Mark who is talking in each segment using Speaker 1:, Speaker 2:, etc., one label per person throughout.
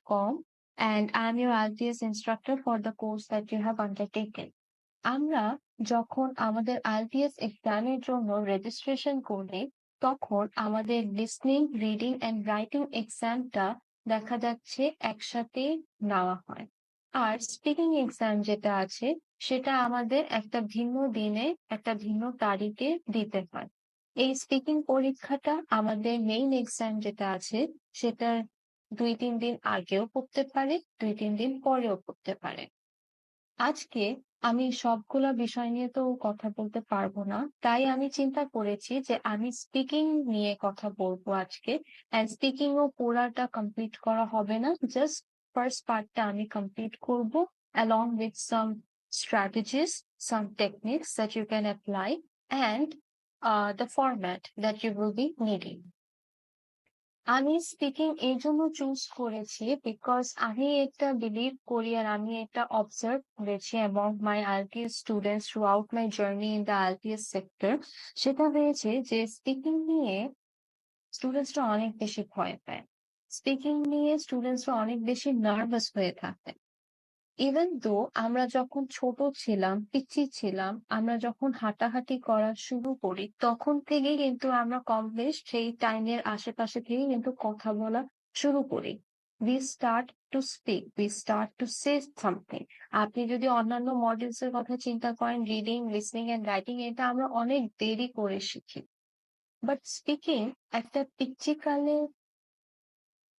Speaker 1: IELTS.com, and I'm your IELTS instructor for the course that you have undertaken. আমরা যখন আমাদের IELTS এক্সামের জন্য রেজিস্ট্রেশন করি তখন আমাদের লিসনিং, রিডিং এন্ড রাইটিং এক্সামটা দেখা যাচ্ছে একসাথে নেওয়া হয়। আর স্পিকিং এক্সাম যেটা আছে সেটা আমাদের একটা ভিন্ন দিনে একটা ভিন্ন তারিখে দিতে হয়। এই স্পিকিং পরীক্ষাটা আমাদের মেইন এক্সাম যেটা আছে সেটার 2-3 দিন আগেও পড়তে পারে, 2-3 দিন পরেও পড়তে পারে। আজকে আমি সবগুলা বিষয় নিয়ে তো কথা বলতে পারবো না, তাই আমি চিন্তা করেছি যে আমি স্পিকিং নিয়ে কথা বলবো আজকে। এন্ড স্পিকিং ও পুরাটা কমপ্লিট করা হবে না, জাস্ট ফার্স্ট পার্টটা আমি কমপ্লিট করব along with some strategies, some techniques that you can apply, and the format that you will be needing. আমি স্পিকিং এই জন্য চুজ করেছি বিকজ আমি এটা বিলিভ করি আর আমি এটা অবজার্ভ করেছি among my IELTS students through out my journey in the IELTS sector. সেটা হয়েছে যে স্পিকিং নিয়ে স্টুডেন্টসরা অনেক বেশি ভয় পায়, স্পিকিং নিয়ে স্টুডেন্টসরা অনেক বেশি নার্ভাস হয়ে থাকে। ইভেন দো আমরা যখন ছোট ছিলাম, পিচ্চি ছিলাম, আমরা যখন হাঁটাহাঁটি করা শুরু করি তখন থেকেই কিন্তু আমরা কম বেশ সেই টাইমের আশেপাশে থেকে কিন্তু কথা বলা শুরু করি। We start to speak, we start to say something. আপনি যদি অন্যান্য মডেলস এর কথা চিন্তা করেন, রিডিং, লিসনিং এন্ড রাইটিং, এটা আমরা অনেক দেরি করে শিখি। বাট স্পিকিং একটা পিচ্চিকালের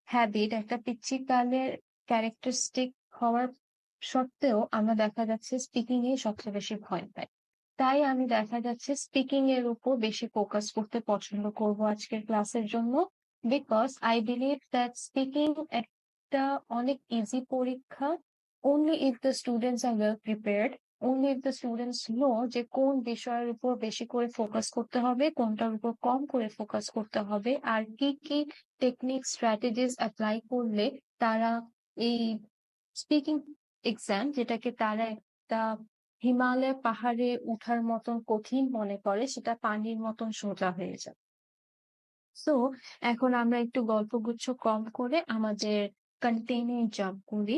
Speaker 1: হ্যাবিট, একটা পিচ্চিকালের ক্যারেক্টারিস্টিক হওয়ার সত্ত্বেও আমরা দেখা যাচ্ছে স্পিকিং এ সবচেয়ে বেশি ভয় পাই। তাই আমি দেখা যাচ্ছে স্পিকিং এর উপর বেশি ফোকাস করতে পছন্দ করব আজকের ক্লাসের জন্য, because I believe that speaking একটা অনেক ইজি পরীক্ষা। only if the students are well prepared, only if the students know যে কোন বিষয়ের উপর বেশি করে ফোকাস করতে হবে, কোনটার উপর কম করে ফোকাস করতে হবে, আর কি কি টেকনিক স্ট্র্যাটেজিস অ্যাপ্লাই করলে তারা এই স্পিকিং এক্সাম, যেটাকে তারা একটা হিমালয় পাহাড়ে উঠার মতন কঠিন মনে করে, সেটা পানির মতন সোজা হয়ে যায়। সো এখন আমরা একটু গল্পগুচ্ছ কম করে আমাদের কন্টেন্টে জাম্প করি।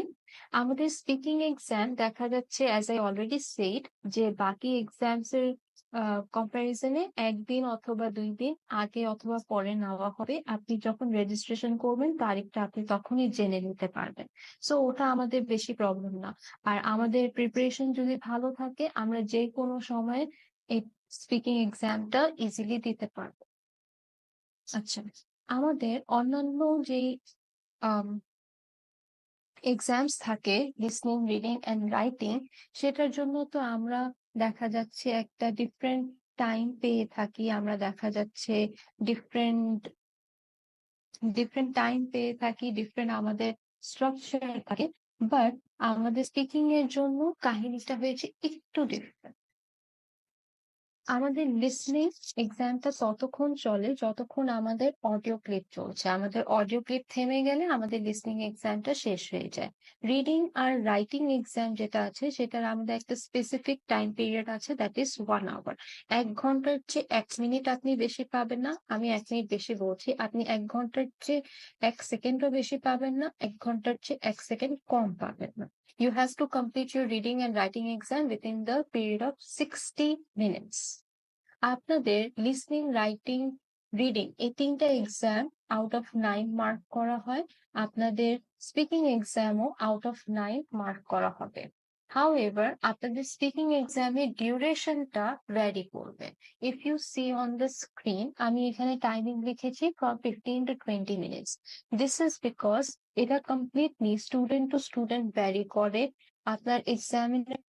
Speaker 1: আমাদের স্পিকিং এক্সাম দেখা যাচ্ছে, অ্যাজ আই অলরেডি সেড, যে বাকি এক্সামস এর কম্পারিজনে একদিন অথবা 2 দিন আগে অথবা পরে নেওয়া হবে। আপনি যখন রেজিস্ট্রেশন করবেন তারিখটা আপনি তখনই জেনে নিতে পারবেন। সো ওটা আমাদের বেশি প্রবলেম না। আর আমাদের প্রিপারেশন যদি ভালো থাকে, আমরা যে কোনো সময় এই স্পিকিং এক্সামটা ইজিলি দিতে পারবো। আচ্ছা, আমাদের অন্যান্য যেই এক্সামস থাকে, লিসনিং, রিডিং এন্ড রাইটিং, সেটার জন্য তো আমরা দেখা যাচ্ছে একটা ডিফারেন্ট টাইম পেয়ে থাকি, আমরা দেখা যাচ্ছে ডিফারেন্ট ডিফারেন্ট টাইম পেয়ে থাকি, ডিফারেন্ট আমাদের স্ট্রাকচার থাকে। বাট আমাদের স্পিকিং এর জন্য কাহিনীটা হয়েছে একটু ডিফারেন্ট। আমাদের লিসনিং এক্সামটা ততক্ষণ চলে যতক্ষণ আমাদের অডিও ক্লিপ চলছে। আমাদের অডিও ক্লিপ থেমে গেলে আমাদের লিসনিং এক্সামটা শেষ হয়ে যায়। রিডিং আর রাইটিং এক্সাম যেটা আছে সেটার আমাদের একটা স্পেসিফিক টাইম পিরিয়ড আছে, দ্যাট ইজ 1 আওয়ার। 1 ঘন্টার চেয়ে 1 মিনিট আপনি বেশি পাবেন না। আমি 1 মিনিট বেশি বলছি, আপনি 1 ঘন্টার চেয়ে 1 সেকেন্ডও বেশি পাবেন না, 1 ঘন্টার চেয়ে 1 সেকেন্ড কম পাবেন না। You have to complete your reading and writing exam within the period of 60 minutes. আপনাদের লিসনিং, রাইটিং, রিডিং এই 3টা এক্সাম আউট অফ 9 মার্ক করা হয়। আপনাদের স্পিকিং এক্সামও আউট অফ 9 মার্ক করা হবে। However, আপনাদের স্পিকিং এক্সামের ডিউরেশনটা ভ্যারি করবে। If you see on the screen, আমি এখানে টাইমিং লিখেছি from 15 to 20 minutes. This is because এটা completely student to student vary করে। আপনার এক্সামিনার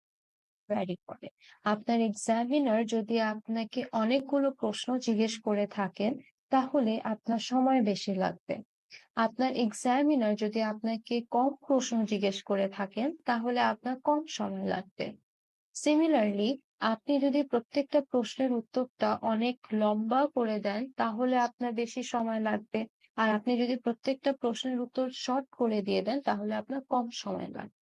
Speaker 1: ভ্যারি করে। আপনার এক্সামিনার যদি আপনাকে অনেকগুলো প্রশ্ন জিজ্ঞেস করে থাকেন তাহলে আপনার সময় বেশি লাগবে। আপনার এক্সামিনার যদি আপনাকে কম প্রশ্ন জিজ্ঞেস করে থাকেন তাহলে আপনার কম সময় লাগবে। সিমিলারলি, আপনি যদি প্রত্যেকটা প্রশ্নের উত্তরটা অনেক লম্বা করে দেন তাহলে আপনার বেশি সময় লাগবে। আর আপনি যদি প্রত্যেকটা প্রশ্নের উত্তর শর্ট করে দিয়ে দেন তাহলে আপনার কম সময় লাগবে।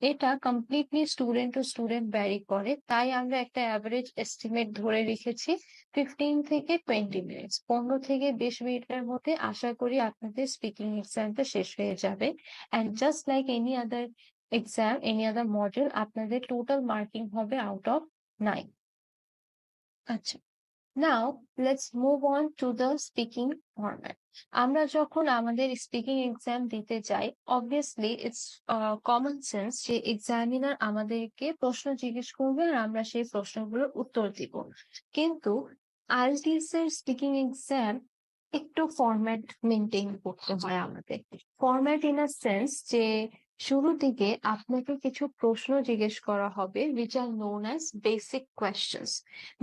Speaker 1: এটা completely student to student vary করে, তাই আমরা একটা অ্যাভারেজ এস্টিমেট ধরে রেখেছি 15 থেকে 20 মিনিটস, 15 থেকে 20 মিনিটের মধ্যে আশা করি আপনাদের স্পিকিং এক্সামটা শেষ হয়ে যাবে। And just like any other exam, any other model, আপনাদের টোটাল মার্কিং হবে আউট অফ 9। আচ্ছা, now let's move on to the speaking format. আমরা যখন আমাদের স্পিকিং এক্সাম দিতে যাই, অবভিয়াসলি ইটস কমন সেন্স যে এক্সামিনার আমাদেরকে প্রশ্ন জিজ্ঞেস করবে আর আমরা সেই প্রশ্নগুলোর উত্তর দিব। কিন্তু আইএলটিএস এর স্পিকিং এক্সাম একটু ফরম্যাট মেনটেন করতে হয় আমাদের। ফরম্যাট ইন আ সেন্স যে শুরু দিকে আপনাকে কিছু প্রশ্ন জিজ্ঞেস করা হবে, which are known as basic questions।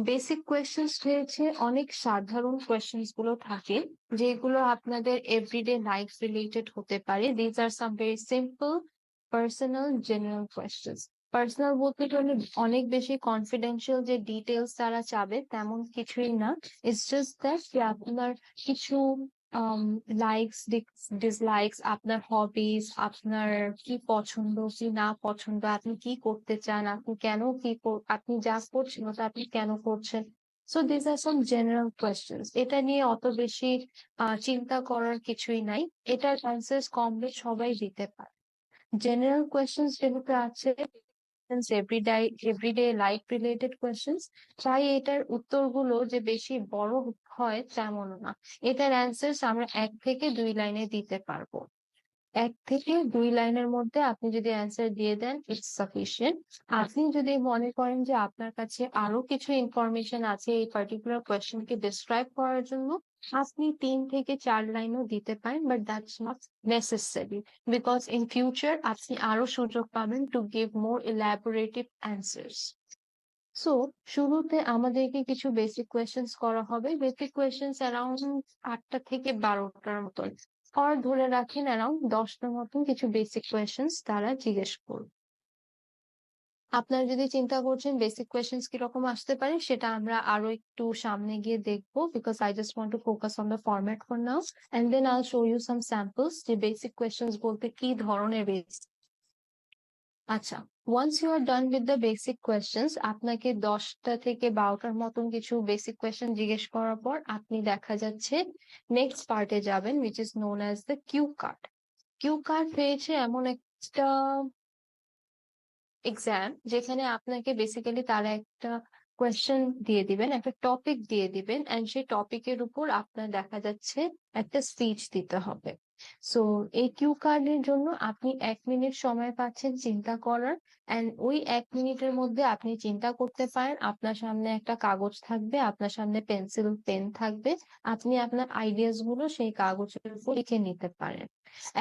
Speaker 1: Basic questions হয়েছে অনেক সাধারণ কোয়েশ্চেন্স গুলো থাকে, যেগুলো আপনাদের এভরিডে লাইফ রিলেটেড হতে পারে। These are some very simple personal general questions. Personal বলতে গেলে অনেক বেশি কনফিডেন্সিয়াল যে ডিটেলস তারা চাবে তেমন কিছুই না। ইটস জাস্ট দ্যাট যে আপনার কিছু লাইকস ডিসলাইকস, আপনার হবিস, আপনার কি পছন্দ কি না পছন্দ, আপনি কি করতে চান, আপনি কেন আপনি যা করছেন ওটা আপনি কেন করছেন। So this are some general questions. এটা নিয়ে অত বেশি চিন্তা করার কিছুই নাই, এটার অ্যান্সার কম বেশ সবাই দিতে পারে। জেনারেল কোয়েশ্চেন্স যেহেতু আছে, এভরিডে লাইফ রিলেটেড কোয়েশ্চেন্স, তাই এটার উত্তরগুলো যে বেশি বড় হয় তেমন না। এটার অ্যান্সার আমরা 1 থেকে 2 লাইনে দিতে পারবো। 1 থেকে 2 লাইনের মধ্যে আপনি যদি অ্যান্সার দিয়ে দেন, ইটস সাফিসিয়েন্ট। আপনি যদি মনে করেন যে আপনার কাছে আরো কিছু ইনফরমেশন আছে এই পার্টিকুলার কোয়েশ্চেনকে ডিসক্রাইব করার জন্য, আপনি 3 থেকে 4 লাইনও দিতে পারেন, but that's not necessary, because in future আপনি আরো সুযোগ পাবেন to give more elaborative answers. So শুরুতে আমাদেরকে কিছু বেসিক কোয়েশ্চেন্স করা হবে। বেসিক কোয়েশ্চেন্স অ্যারাউন্ড 8টা থেকে 12টার মতন, আর ধরে রাখেন অ্যারাউন্ড 10টার মতন কিছু বেসিক কোয়েশ্চেন্স তারা জিজ্ঞেস করবে। আপনারা যদি চিন্তা করছেন বেসিক কোয়েশ্চেন্স কিরকম আসতে পারে, সেটা আমরা আরো একটু সামনে গিয়ে দেখবো, because I just want to focus on the format for now, and then I'll show you some samples যে বেসিক কোয়েশ্চেন্স বলতে কি ধরনের আচ্ছা, once you are done with the basic questions, আপনাকে 10টা থেকে 12টার মতন কিছু বেসিক কোয়েশ্চেন জিজ্ঞেস করার পর আপনি দেখা যাচ্ছে নেক্সট পার্টে যাবেন, which is known as the cue card. Cue card হয়েছে এমন একটা এক্সাম যেখানে আপনাকে বেসিক্যালি তারা একটা কোয়েশ্চেন দিয়ে দিবেন, একটা টপিক দিয়ে দিবেন, এন্ড সেই টপিকের উপর আপনার দেখা যাচ্ছে একটা স্পিচ দিতে হবে। সো এই কিউ কার্ডের জন্য আপনি 1 মিনিট সময় পাচ্ছেন চিন্তা করার, এন্ড ওই 1 মিনিটের মধ্যে আপনি চিন্তা করতে পারেন। আপনার সামনে একটা কাগজ থাকবে, আপনার সামনে পেন্সিল পেন থাকবে, আপনি আপনার আইডিয়াস গুলো সেই কাগজের উপর লিখে নিতে পারেন।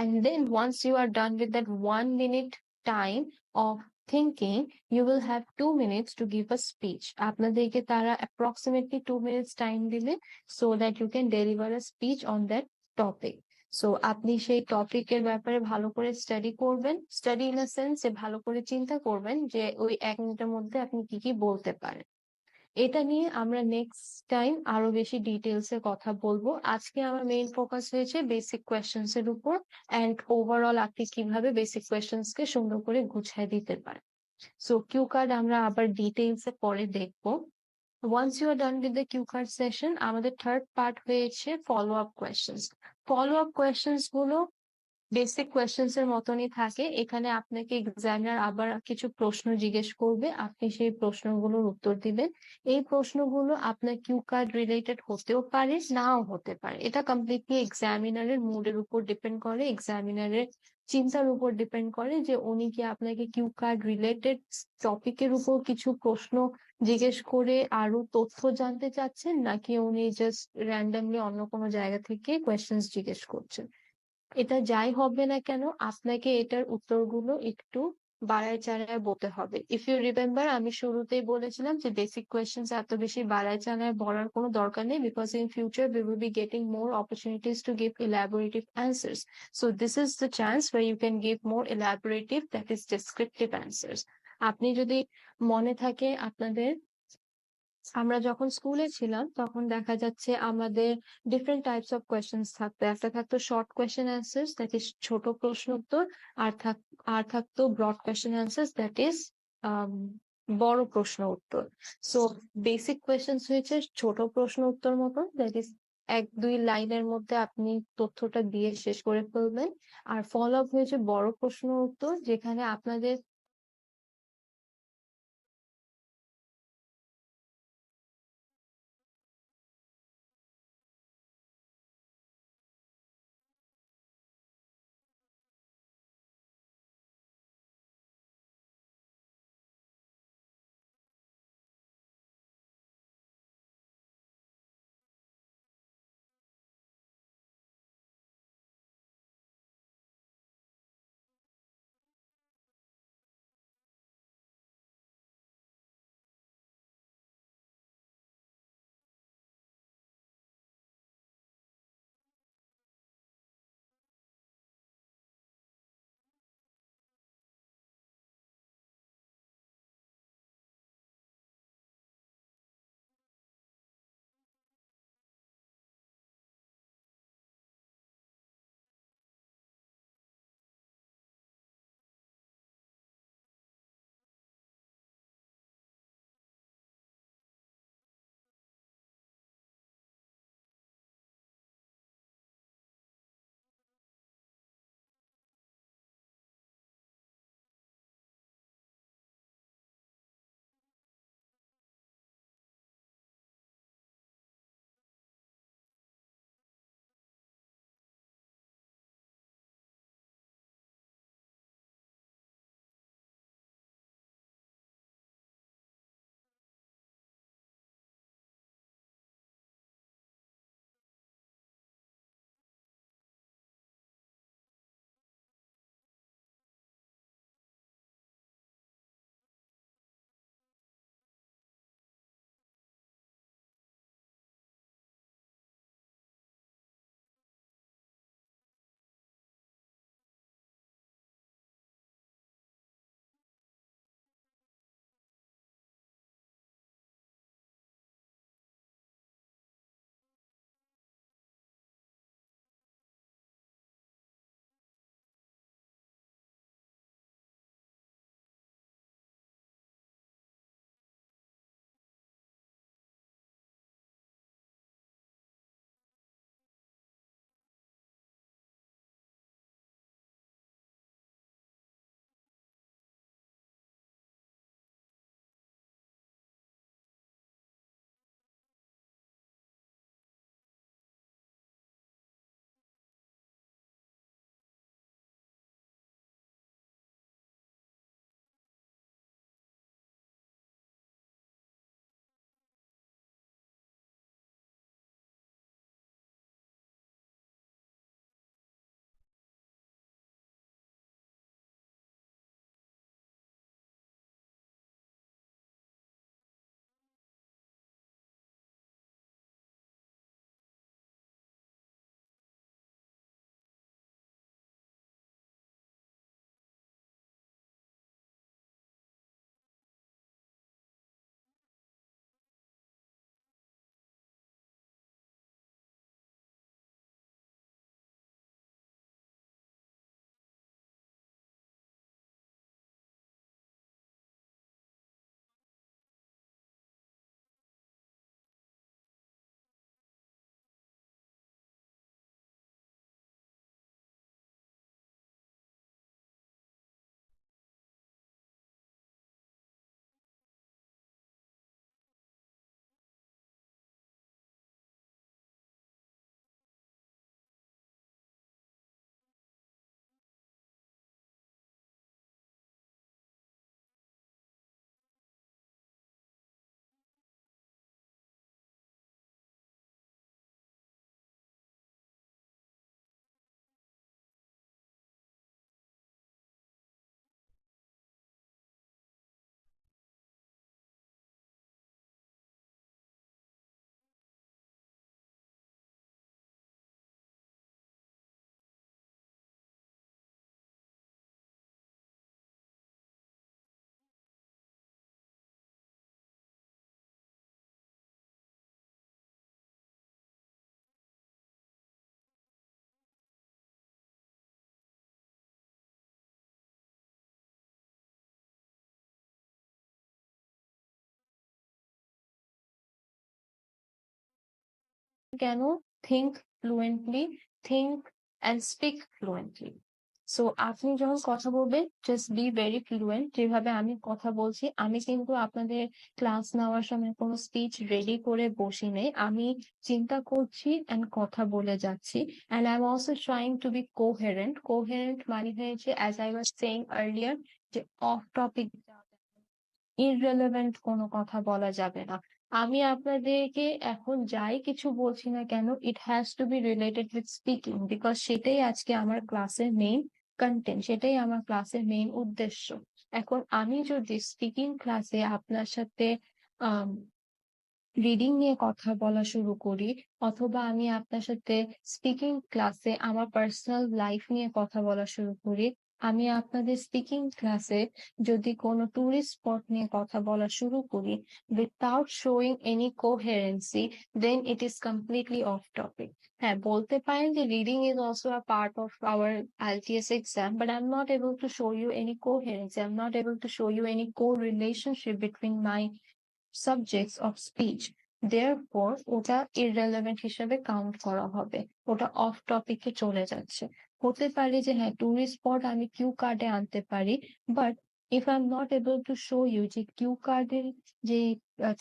Speaker 1: And then once you are done with that 1 minute time of thinking, you will have 2 minutes to give a speech. আপনাদেরকে তারা approximately 2 minutes time দিলে, so that you can deliver a speech on that topic. So আপনি সেই টপিকের ব্যাপারে ভালো করে study করবেন, স্টাডি ইন আ সেন্স যে ভালো করে চিন্তা করবেন যে ওই 1 মিনিটের মধ্যে আপনি কি কি বলতে পারেন। এটা নিয়ে আমরা নেক্সট টাইম আরো বেশি ডিটেলস এ কথা বলবো। আজকে আমার মেইন ফোকাস হয়েছে বেসিক কোয়েশ্চেন্স এর উপর, এন্ড ওভারঅল আপনি কিভাবে বেসিক কোয়েশ্চেন্স কে সুন্দর করে গুছিয়ে দিতে পারেন। সো কিউ কার্ড আমরা আবার ডিটেইলস এ পরে দেখবো। Once you are done with the cue card session, আমাদের থার্ড পার্ট হয়েছে follow up questions. Follow up questions গুলো বেসিক কোয়েশ্চেন্স এর মতনই থাকে। এখানে আপনাকে এক্সামিনার আবার কিছু প্রশ্ন জিজ্ঞেস করবে, আপনি সেই প্রশ্নগুলোর উত্তর দিবেন। এই প্রশ্নগুলো আপনার কিউ কার্ড রিলেটেড হতেও পারে, নাও হতে পারে। এটা কমপ্লিটলি এক্সামিনারের মুডের উপর ডিপেন্ড করে, এক্সামিনারের চিন্তার উপর ডিপেন্ড করে যে উনি কি আপনাকে কিউ কার্ড রিলেটেড টপিকের উপর কিছু প্রশ্ন জিজ্ঞেস করে আরো তথ্য জানতে চাচ্ছেন, নাকি উনি জাস্ট র্যান্ডামলি অন্য কোনো জায়গা থেকে কোয়েশ্চেন্স জিজ্ঞেস করছেন। এটা যাই হবে না কেন, আপনাকে এটার উত্তরগুলো একটু বাড়ায় চাড়ায় বলতে হবে। ইফ ইউ রিমেম্বার, আমি শুরুতেই বলেছিলাম যে বেসিক কোয়েশ্চেন্স এত বেশি বাড়ায় চাড়ায় বলার কোনো দরকার নেই, because in future we will be getting more opportunities to give elaborative answers. So this is the chance where you can give more elaborative, that is descriptive answers. আপনি যদি মনে থাকে আপনাদের আমরা যখন স্কুলে ছিলাম তখন দেখা যাচ্ছে আমাদের ডিফারেন্ট টাইপস অফ কোয়েশ্চেন্স থাকতো। একটা থাকতো short question answers, that is ছোট প্রশ্ন উত্তর। আর থাকতো broad question answers, that is বড় প্রশ্ন উত্তর। সো বেসিক কোয়েশ্চেন্স হয়েছে ছোট প্রশ্ন উত্তর মতো, দ্যাট ইজ 1-2 লাইনের মধ্যে আপনি তথ্যটা দিয়ে শেষ করে ফেলবেন। আর ফলো আপ হয়েছে বড় প্রশ্ন উত্তর, যেখানে আপনাদের কেন? think fluently, think and speak fluently. So আপনি যখন কথা বলবেন জাস্ট বি ভেরি ফ্লুয়েন্ট। যেভাবে আমি কথা বলছি, আমি কিন্তু আপনাদের ক্লাস নেওয়ার সময় কোনো স্পিচ রেডি করে বসি নেই। আমি চিন্তা করছি এন্ড কথা বলে যাচ্ছি। And I'm also trying to be coherent. Coherent মানে হয়েছে, as I was saying earlier, যে অফ টপিক, irrelevant কোনো কথা বলা যাবে না। আমি আপনাদেরকে এখন যাই কিছু বলছি না কেন, it has to be related with speaking, because সেটাই আজকে আমার ক্লাসের মেইন কন্টেন্ট, সেটাই আমার ক্লাসের মেইন উদ্দেশ্য। এখন আমি যদি স্পিকিং ক্লাসে আপনার সাথে রিডিং নিয়ে কথা বলা শুরু করি, অথবা আমি আপনার সাথে স্পিকিং ক্লাসে আমার পার্সোনাল লাইফ নিয়ে কথা বলা শুরু করি, আমি আপনাদের স্পিকিং ক্লাসে যদি কোনো টুরিস্ট স্পট নিয়ে কথা বলা শুরু করি without showing any coherency, then it is completely off topic. হ্যাঁ, বলতে পারেন যে reading is also a part of our IELTS exam, but I'm not able to show you any coherency. I'm not able to show you any co-relationship between my subjects of speech. Therefore ওটা irrelevant হিসেবে count করা হবে, ওটা of টপিকে চলে যাচ্ছে। হতে পারে যে হ্যাঁ, টুরিস্ট স্পট আমি কিউ কার্ডে আনতে পারি, but if I am not able to show you যে কিউ কার্ডের যে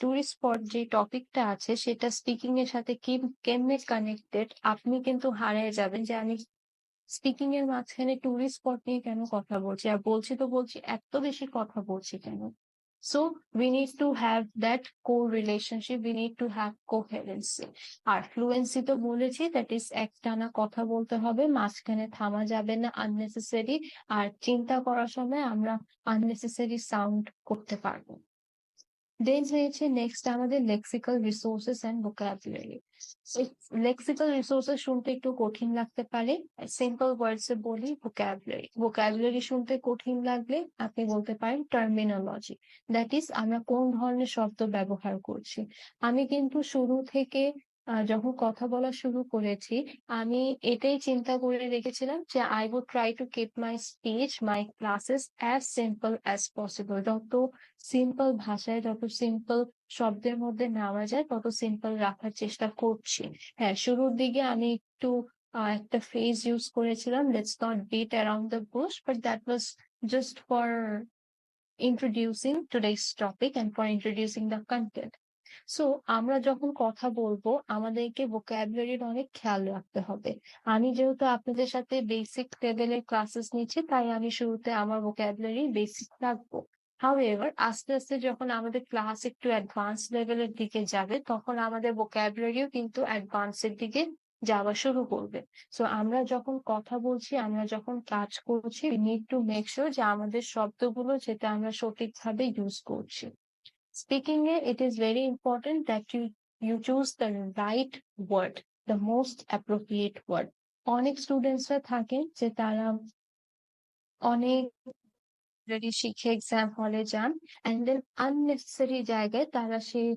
Speaker 1: টুরিস্ট স্পট যে টপিকটা আছে সেটা স্পিকিং এর সাথে কেমনে কানেক্টেড, আপনি কিন্তু হারিয়ে যাবেন যে আমি স্পিকিং এর মাঝখানে টুরিস্ট স্পট নিয়ে কেন কথা বলছি, আর বলছি তো বলছি, এত বেশি কথা বলছি কেন। So we need to have that co-relationship, we need to have coherency. আর ফ্লুয়েন্সি তো বলেছি, দ্যাট ইজ একটানা কথা বলতে হবে, মাঝখানে থামা যাবে না আননেসেসারি, আর চিন্তা করার সময় আমরা আননেসেসারি সাউন্ড করতে পারবো। দেন হয়েছে নেক্সট আমাদের lexical resources and vocabulary. Lexical resources শুনতে একটু কঠিন লাগতে পারে, সিম্পল ওয়ার্ডস এ বলি ভোকাবুলারি। ভোকাবুলারি শুনতে কঠিন লাগলে আপনি বলতে পারেন টার্মিনোলজি, দ্যাট ইজ আমরা কোন ধরনের শব্দ ব্যবহার করছি। আমি কিন্তু শুরু থেকে যখন কথা বলা শুরু করেছি, আমি এটাই চিন্তা করে রেখেছিলাম যে I would try to keep my speech, my classes as simple as possible. যত সিম্পল ভাষায়, যত সিম্পল শব্দের মধ্যে নেওয়া যায় তত সিম্পল রাখার চেষ্টা করছি। হ্যাঁ, শুরুর দিকে আমি একটু একটা ফ্রেজ ইউজ করেছিলাম, let's not bit around the Bush, but that was just for introducing today's topic and for introducing the content. So আমরা যখন কথা বলবো আমাদেরকে ভোকাবুলারির অনেক খেয়াল রাখতে হবে। আমি যেহেতু আপনাদের সাথে বেসিক লেভেলের ক্লাসেস নিচ্ছি, তাই আমি শুরুতে আমার ভোকাবুলারি বেসিক রাখবো। হাউএভার আস্তে আস্তে যখন আমাদের ক্লাস একটু অ্যাডভান্স লেভেলের দিকে যাবে, তখন আমাদের ভোকাবুলারিও কিন্তু অ্যাডভান্সের দিকে যাওয়া শুরু করবে। সো আমরা যখন কথা বলছি, আমরা যখন কাজ করছি, we need to make sure যে আমাদের শব্দগুলো যেটা আমরা সঠিকভাবে ইউজ করছি। Speaking it is very important that you choose the right word, the most appropriate word. অনেক স্টুডেন্টসরা থাকেন যে তারা অনেক অলরেডি শিখে এক্সাম হলে যান, এন্ড দেন আননেসেসারি জায়গায় তারা সেই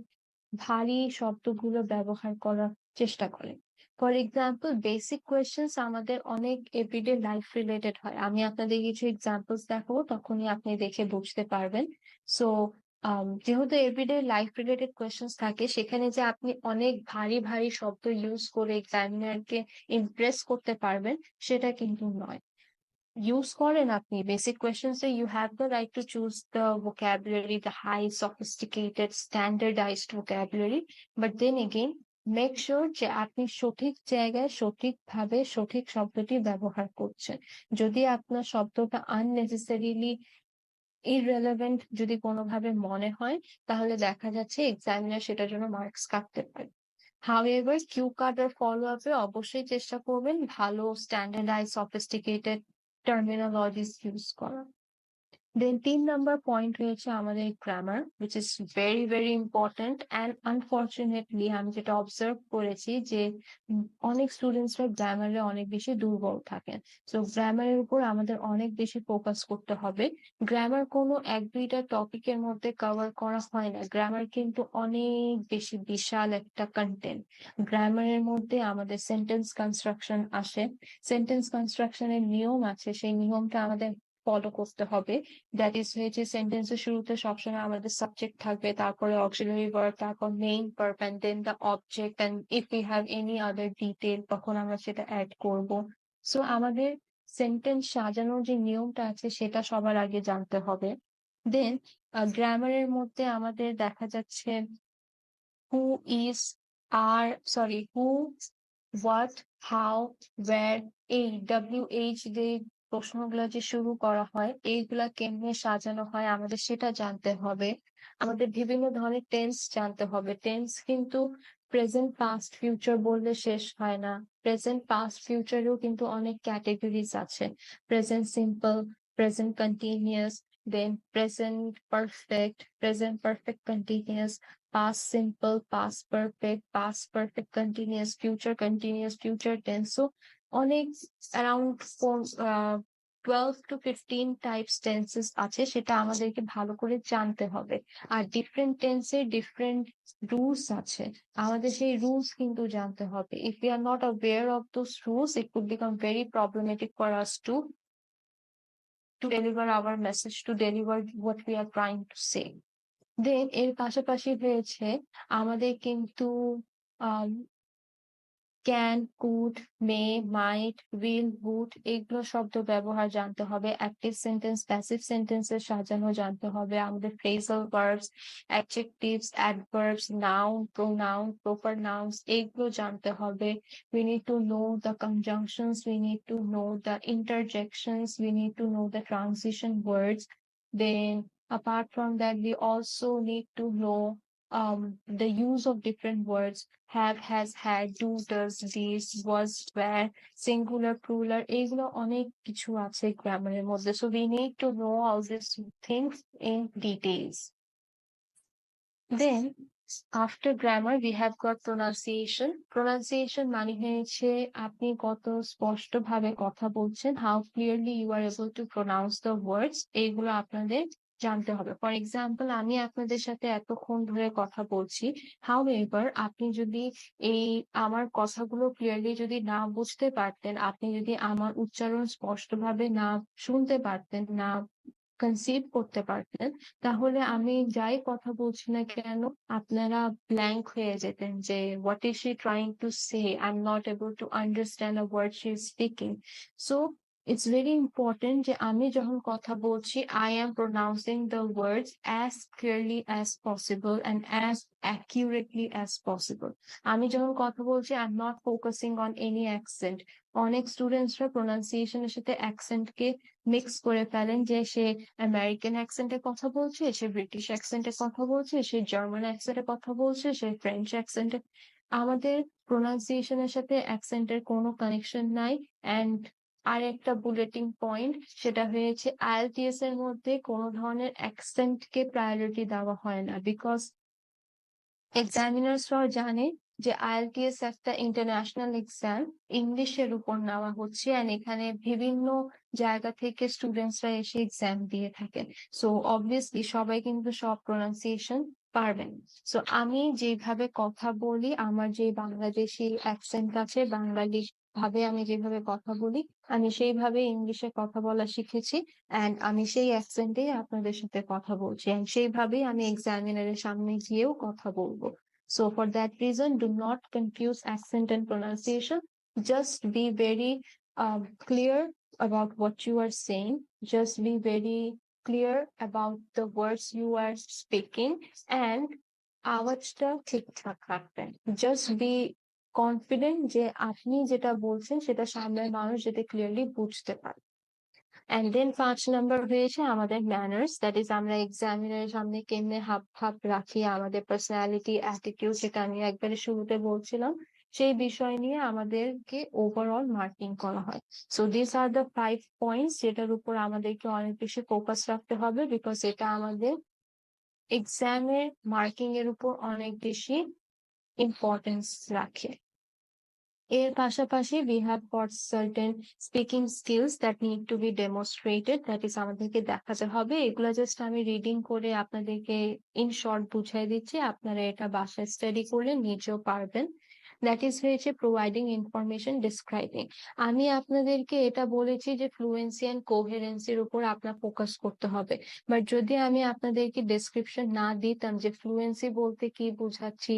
Speaker 1: ভারী শব্দগুলো ব্যবহার করার চেষ্টা করে। ফর এক্সাম্পল, বেসিক কোয়েশ্চেন্স আমাদের অনেক এভরিডে লাইফ রিলেটেড হয়। আমি আপনাদের কিছু এক্সাম্পলস দেখাবো, তখনই আপনি দেখে বুঝতে পারবেন। সো যেহেতু এভরিডে লাইফ রিলেটেড কোয়েশ্চেন্স থাকে, সেখানে যে আপনি অনেক ভারী ভারী শব্দ ইউজ করে এক্সামিনারকে ইমপ্রেস করতে পারবেন সেটা কিন্তু নয়। ইউজ করেন আপনি বেসিক কোয়েশ্চেন্সে, you have the right to choose the vocabulary, the high sophisticated standardized vocabulary, but then again make sure যে আপনি সঠিক জায়গায় সঠিকভাবে সঠিক শব্দটি ব্যবহার করছেন। যদি আপনার শব্দটা আননেসেসারিলি ইররেলেভেন্ট যদি কোনোভাবে মনে হয়, তাহলে দেখা যাচ্ছে এক্সামিনার সেটার জন্য মার্কস কাটতে পারে। হাউএভার কিউ কার্ড আর ফলো আপে অবশ্যই চেষ্টা করবেন ভালো স্ট্যান্ডার্ডাইজ সফিস্টিকেটেড টার্মিনোলজিস ইউজ করা। দেন 3 নাম্বার পয়েন্ট হয়েছে আমাদের grammar, which is very very important, and unfortunately আমি যেটা অবজার্ভ করেছি যে অনেক স্টুডেন্টসরা গ্রামারে অনেক বেশি দুর্বল থাকেন। সো গ্রামারের উপর আমাদের অনেক বেশি ফোকাস করতে হবে। গ্রামার কোনো এক দুইটা টপিকের মধ্যে কভার করা হয় না, গ্রামার কিন্তু অনেক বেশি বিশাল একটা কন্টেন্ট। গ্রামারের মধ্যে আমাদের সেন্টেন্স কনস্ট্রাকশন আসে, সেন্টেন্স কনস্ট্রাকশনের নিয়ম আছে, সেই নিয়মটা আমাদের ফলো করতে হবে। দ্যাট ইজ হয়েছে সেন্টেন্সের শুরুতে সবসময় আমাদের সাবজেক্ট থাকবে, তারপরে অক্সিলারি ভার্ব, তারপর main verb and then the object, and if we have any other detail তখন আমরা সেটা অ্যাড করব। সো আমাদের সেন্টেন্স সাজানোর যে নিয়মটা আছে সেটা সবার আগে জানতে হবে। দেন গ্রামারের মধ্যে আমাদের দেখা যাচ্ছে হু ইজ, আর sorry who, what, how, where, এই WH দিয়ে প্রশ্নগুলো যে শুরু করা হয় এইগুলা কেমনে সাজানো হয় আমাদের সেটা জানতে হবে। আমাদের বিভিন্ন ধরনের টেন্স জানতে হবে। টেন্স কিন্তু প্রেজেন্ট, পাস্ট, ফিউচার বললে শেষ হয় না। প্রেজেন্ট, পাস্ট, ফিউচারেও কিন্তু অনেক ক্যাটেগরিজ আছে। Present simple, present continuous, then present perfect continuous, past simple, past perfect continuous, future tense. So অনেক around 12 to 15 types tenses আছে, সেটা আমাদেরকে ভালো করে জানতে হবে। আর ডিফারেন্ট টেন্সের ডিফারেন্ট রুলস আছে, আমাদের সেই রুলস কিন্তু জানতে হবে। If we are not aware of those rules, it could become very problematic for us to deliver our message, to deliver what we are trying to say. দেন এর পাশাপাশি হয়েছে আমাদের কিন্তু uh can, could, may, might, will, would এগুলো শব্দ ব্যবহার জানতে হবে। অ্যাক্টিভ সেন্টেন্স, প্যাসিভ সেন্টেন্সের সাজানো জানতে হবে। আমাদের phrasal verbs, adjectives, adverbs, noun, pronoun, proper nouns এগুলো জানতে হবে। We need to know the conjunctions, we need to know the interjections, we need to know the transition words. Then apart from that, we also need to know the use of different words: have, has, had, do, does, these, was, were, singular, plural, এগুলো অনেক কিছু আছে গ্রামারের মধ্যে। So we need to know all these things in details. Then after grammar we have got pronunciation. Pronunciation মানে হয়েছে আপনি কত স্পষ্ট ভাবে কথা বলছেন, how clearly you are able to pronounce the words, এইগুলো আপনাদের জানতে হবে। ফর এক্সাম্পল, আমি আপনাদের সাথে এতক্ষণ ধরে কথা বলছি, হাউএভার আপনি যদি এই আমার কথাগুলো ক্লিয়ারলি যদি না বুঝতে পারতেন, আপনি যদি আমার উচ্চারণ স্পষ্টভাবে না শুনতে পারতেন, না কনসিভ করতে পারতেন, তাহলে আমি যাই কথা বলছি না কেন আপনারা ব্ল্যাঙ্ক হয়ে যেতেন যে what is she trying to say, I am not able to understand a word she is speaking. So it's very important যে আমি যখন কথা বলছি I am pronouncing the words as clearly as possible and as accurately as possible. আমি যখন কথা বলছি I'm not focusing on any accent. অনেক স্টুডেন্টসরা প্রোনাউন্সিয়েশনের সাথে অ্যাকসেন্টকে মিক্স করে ফেলেন, যে সে আমেরিকান অ্যাকসেন্টে কথা বলছে, সে ব্রিটিশ অ্যাকসেন্টে কথা বলছে, সে জার্মান অ্যাকসেন্টে কথা বলছে, সে ফ্রেঞ্চ অ্যাকসেন্টে। আমাদের প্রোনাউন্সিয়েশনের সাথে অ্যাকসেন্টের কোনো কানেকশন নাই। অ্যান্ড আর একটা বুলেটিং পয়েন্ট, সেটা হয়েছে IELTS এর মধ্যে কোনো ধরনের অ্যাকসেন্টকে প্রায়োরিটি দেওয়া হয় না, বিকজ এক্সামিনার্সরাও জানে যে IELTS একটা ইন্টারন্যাশনাল এক্সাম, ইংলিশের উপর নেওয়া হচ্ছে, এন্ড এখানে বিভিন্ন জায়গা থেকে স্টুডেন্টসরা এসে এক্সাম দিয়ে থাকেন। সো অবভিয়াসলি সবাই কিন্তু সব প্রোনাউন্সিয়েশন পারবেন। সো আমি যেভাবে কথা বলি, আমার যে বাংলাদেশি অ্যাকসেন্ট আছে, বাঙালি ভাবে আমি যেভাবে কথা বলি, আমি সেইভাবে ইংলিশে কথা বলা শিখেছি, অ্যান্ড আমি সেই অ্যাকসেন্টেই আপনাদের সাথে কথা বলছি, অ্যান্ড সেইভাবেই আমি এক্সামিনারের সামনে গিয়েও কথা বলবো। So for that reason, do not confuse accent and pronunciation. Just be very clear about what you are saying. Just be very clear about the words you are speaking, and আওয়াজটা ঠিকঠাক রাখবেন। Just be confident যে আপনি যেটা বলছেন সেটা সামনের মানুষ যাতে ক্লিয়ারলি বুঝতে পারে। And then 5 নাম্বার হয়েছে আমাদের ম্যানার্স, দ্যাট ইজ আমরা এক্সামিনারের সামনে কেমনে হাব ভাব রাখি, আমাদের পার্সোনালিটি, অ্যাটিটিউড, যেটা আমি একবারে শুরুতে বলছিলাম, সেই বিষয় নিয়ে আমাদেরকে ওভারঅল মার্কিং করা হয়। So this are the 5 points যেটার উপর আমাদেরকে অনেক বেশি ফোকাস রাখতে হবে, বিকজ এটা আমাদের এক্সামের মার্কিং এর উপর অনেক বেশি ইম্পর্টেন্স রাখে। এর পাশাপাশি we have got certain speaking skills that need to be demonstrated, that is আমাদেরকে দেখাতে হবে। এগুলা জাস্ট আমি রিডিং করে আপনাদেরকে ইন শর্ট বুঝাই দিচ্ছি, আপনারা এটা বাসায় স্টাডি করলে নিজেও পারবেন। দ্যাট ইজ হয়েছে প্রোভাইডিং ইনফরমেশন ডেসক্রাইবিং। আমি আপনাদেরকে এটা বলেছি যে ফ্লুয়েন্সি অ্যান্ড কোহেরেন্সির উপর আপনার ফোকাস করতে হবে, বাট যদি আমি আপনাদেরকে ডেসক্রিপশন না দিতাম যে ফ্লুয়েন্সি বলতে কি বোঝাচ্ছি,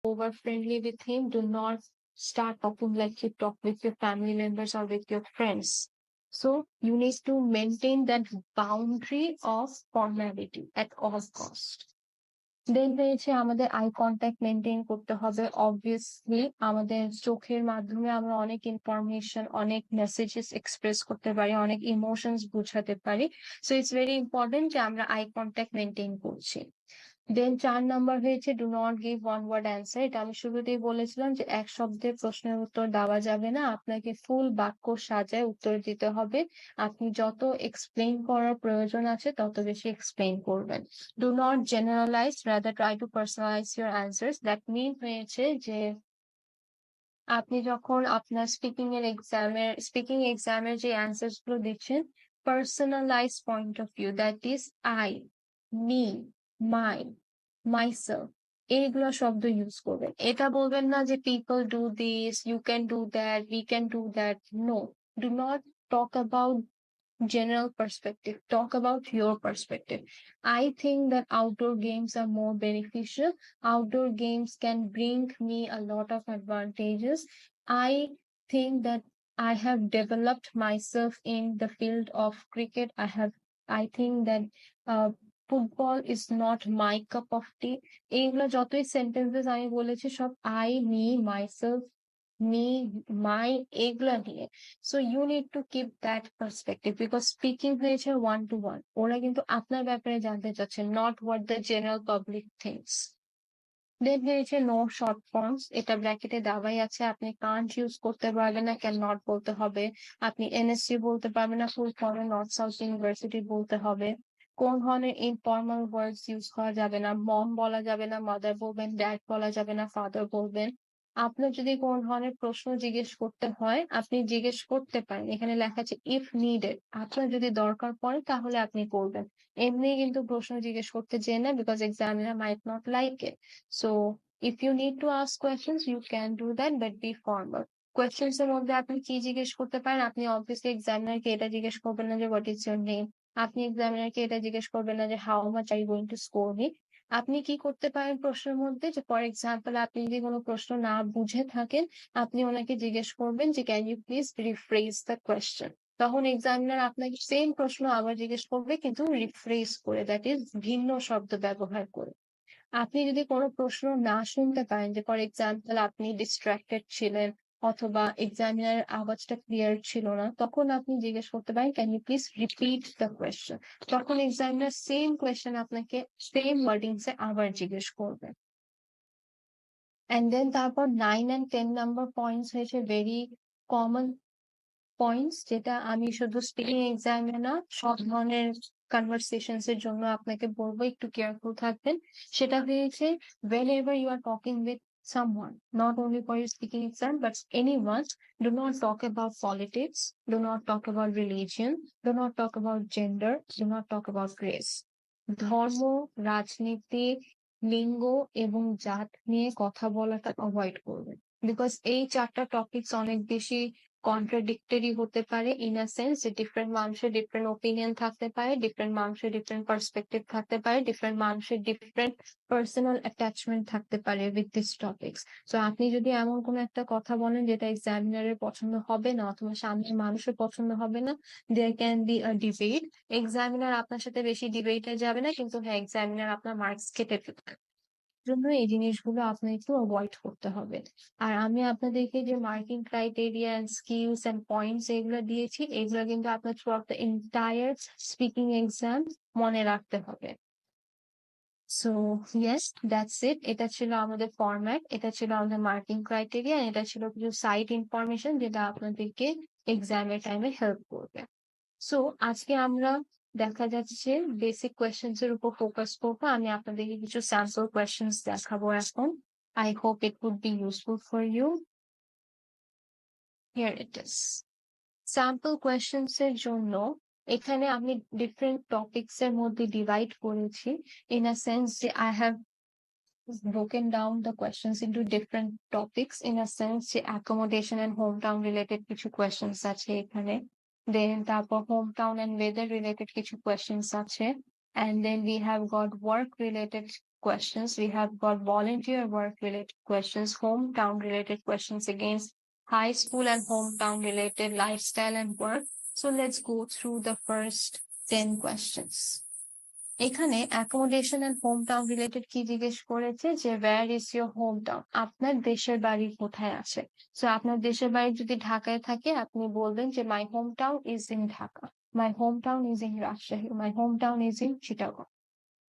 Speaker 1: over friendly with him, do not start talking like you talk with your family members or with your friends. So you need to maintain that boundary of formality at all cost. দেন হয়েছে আমাদের I contact maintain করতে হবে। Obviously আমাদের চোখের মাধ্যমে আমরা অনেক information, অনেক মেসেজেস এক্সপ্রেস করতে পারি, অনেক ইমোশনস বোঝাতে পারি। সো ইটস ভেরি ইম্পর্টেন্ট যে আমরা আই কন্ট্যাক্ট মেনটেন করছি। দেন 4 নাম্বার হয়েছে do not give one word answer. এটা আমি শুরুতেই বলেছিলাম যে এক শব্দের প্রশ্নের উত্তর দেওয়া যাবে না, আপনাকে ফুল বাক্য সাজায় উত্তর দিতে হবে। আপনি যত এক্সপ্লেইন করার প্রয়োজন আছে তত বেশি এক্সপ্লেইন করবেন। Do not generalise, rather try to personalise your answers. That mean হয়েছে যে আপনি যখন আপনার স্পিকিং এক্সামের যে অ্যান্সার্স গুলো দিচ্ছেন, personalise point of view, that is I, me, my, myself, এইগুলো শব্দ ইউজ করবেন। এটা বলবেন না যে people do this, you can do that, we can do that. No, do not talk about general perspective, talk about your perspective. I think that outdoor games are more beneficial. Outdoor games can bring me a lot of advantages. I think that I have developed myself in the field of cricket. I think that uh, football is not my cup of tea. এইগুলো যতই sentences আমি বলেছি সব I, me, myself, me, my, এগুলা নিয়ে। So you need to keep that perspective, because speaking হয়েছে one to one. ওরা কিন্তু আপনার ব্যাপারে জানতে চাচ্ছে, not what the general public things. Then হয়েছে নো শর্ট ফর্মস, এটা ব্র্যাকেটে দেওয়াই আছে। আপনি কান্ট ইউজ করতে পারবেন না, ক্যান নট বলতে হবে। আপনি এনএসসি বলতে পারবেন না, ফুল ফর্মে নর্থ সাউথ ইউনিভার্সিটি বলতে হবে। কোন ধরনের ইনফর্মাল ওয়ার্ডস ইউজ করা যাবে না, মম বলা যাবে না, মাদার বলবেন, ড্যাড বলা যাবে না, ফাদার বলবেন। আপনার যদি কোন ধরনের প্রশ্ন জিজ্ঞেস করতে হয় আপনি জিজ্ঞেস করতে পারেন, এখানে লেখা আছে ইফ নিডেড, আপনার যদি দরকার পড়ে তাহলে আপনি করবেন। এমনি কিন্তু প্রশ্ন জিজ্ঞেস করতে চেয়ে না, because examiner might not like it. So if you need to ask questions, you can do that, but be formal. Questions এর মধ্যে আপনি কি জিজ্ঞেস করতে পারেন? আপনি অবভিয়াসলি এক্সামিনারকে এটা জিজ্ঞেস করবেন না যে হোয়াট ইজ ইউর নেম। আপনি এক্সামিনারকে এটা জিজ্ঞেস করবেন না যে how much are you going to score me. আপনি কি করতে পারেন প্রশ্নের মধ্যে, যে ফর এক্সাম্পল আপনি যদি কোনো প্রশ্ন না বুঝে থাকেন, আপনি ওনাকে জিজ্ঞেস করবেন যে can you please rephrase the question. তখন এক্সামিনার আপনাকে সেম প্রশ্ন আবার জিজ্ঞেস করবে, কিন্তু রিফ্রেজ করে, দ্যাট ইজ ভিন্ন শব্দ ব্যবহার করে। আপনি যদি কোনো প্রশ্ন না শুনতে পারেন, যে ফর এক্সাম্পল আপনি ডিস্ট্রাক্টেড ছিলেন অথবা এক্সামিনারের আওয়াজটা ক্লিয়ার ছিল না, তখন আপনি জিজ্ঞেস করতে পারেন can you please repeat the question. তখন এক্সামিনার সেম কোয়েশ্চেন আপনাকে সেম ওয়ার্ডিংস এ আবার জিজ্ঞেস করবে। এন্ড দেন তারপর 9 and 10 নাম্বার পয়েন্টস হয়েছে ভেরি কমন পয়েন্টস, যেটা আমি শুধু স্পিকিং এক্সামে না সব ধরনের কনভারসেশনস এর জন্য আপনাকে বলবো একটু কেয়ারফুল থাকবেন। সেটা হয়েছে whenever you are talking with someone, not only for your speaking exam but anyone, do not talk about politics, do not talk about religion, do not talk about gender, do not talk about race. ধর্ম, রাজনীতি, লিঙ্গ এবং জাত নিয়ে কথা বলাটা avoid করবেন, because এই চারটা টপিকস অনেক বেশি কন্ট্রাডিক্টরি হতে পারে, ইন আ সেন্স যে ডিফারেন্ট মানুষের ডিফারেন্ট ওপিনিয়ন থাকতে পারে, ডিফারেন্ট মানুষের ডিফারেন্ট পার্সপেক্টিভ থাকতে পারে, ডিফারেন্ট মানুষের ডিফারেন্ট পার্সোনাল অ্যাটাচমেন্ট থাকতে পারে উইথ দিস টপিকস। তো আপনি যদি এমন কোনো একটা কথা বলেন যেটা এক্সামিনারের পছন্দ হবে না অথবা সামনের মানুষের পছন্দ হবে না, there can be a debate. Examiner আপনার সাথে বেশি ডিবেটে যাবে না, কিন্তু হ্যাঁ এক্সামিনার আপনার মার্কস কেটে ফেলবে। জন্য এই জিনিসগুলো আপনার একটু অ্যাভয়েড করতে হবে। আর আমি আপনাদেরকে যে marking criteria, skills and points এগুলো দিয়েছি, এগুলো কিন্তু আপনার through out the entire speaking exam মনে রাখতে হবে। So yes, that's it. এটা ছিল আমাদের ফরম্যাট, এটা ছিল আমাদের মার্কিং ক্রাইটেরিয়া, এটা ছিল কিছু সাইট ইনফরমেশন যেটা আপনাদেরকে এক্সামের টাইমে হেল্প করবে। সো আজকে আমরা দেখা যাচ্ছে বেসিক কোয়েশ্চেন্স এর উপর ফোকাস করবো। আমি আপনাদেরকে কিছু স্যাম্পল কোয়েশ্চেন্স দেখাবো এখন। I hope it would be useful for you. Here it is. Sample questions এর জন্য এখানে আমি ডিফারেন্ট টপিকস এর মধ্যে ডিভাইড করেছি, ইন আ সেন্স যে I have broken down the questions into different topics, in a sense যে accommodation and hometown related কিছু questions আছে এখানে, then তারপর hometown and weather related কিছু questions আছে, and then we have got work related questions, we have got volunteer work related questions, hometown related questions against high school and hometown related lifestyle and work. So let's go through the first 10 questions. এখানে accommodation and home town related কি জিজ্ঞেস করেছে যে where is your home town, আপনার দেশের বাড়ি কোথায় আছে। সো আপনার দেশের বাড়ি যদি ঢাকায় থাকে আপনি বলবেন যে my home town is in Dhaka, my home town is in Rajshahi, my home town is in Chittagong.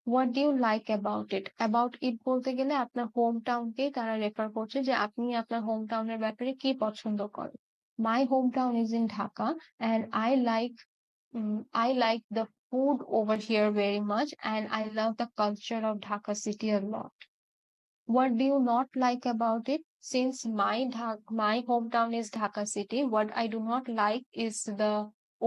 Speaker 1: What do you like about it, about it বলতে গেলে আপনার হোম টাউনকেই তারা রেফার করছে যে আপনি আপনার হোম টাউনের ব্যাপারে কি পছন্দ করেন। মাই home town is in Dhaka and I like the food over here very much, and I love the culture of Dhaka city a lot. What do you not like about it? Since my hometown is Dhaka city, what I do not like is the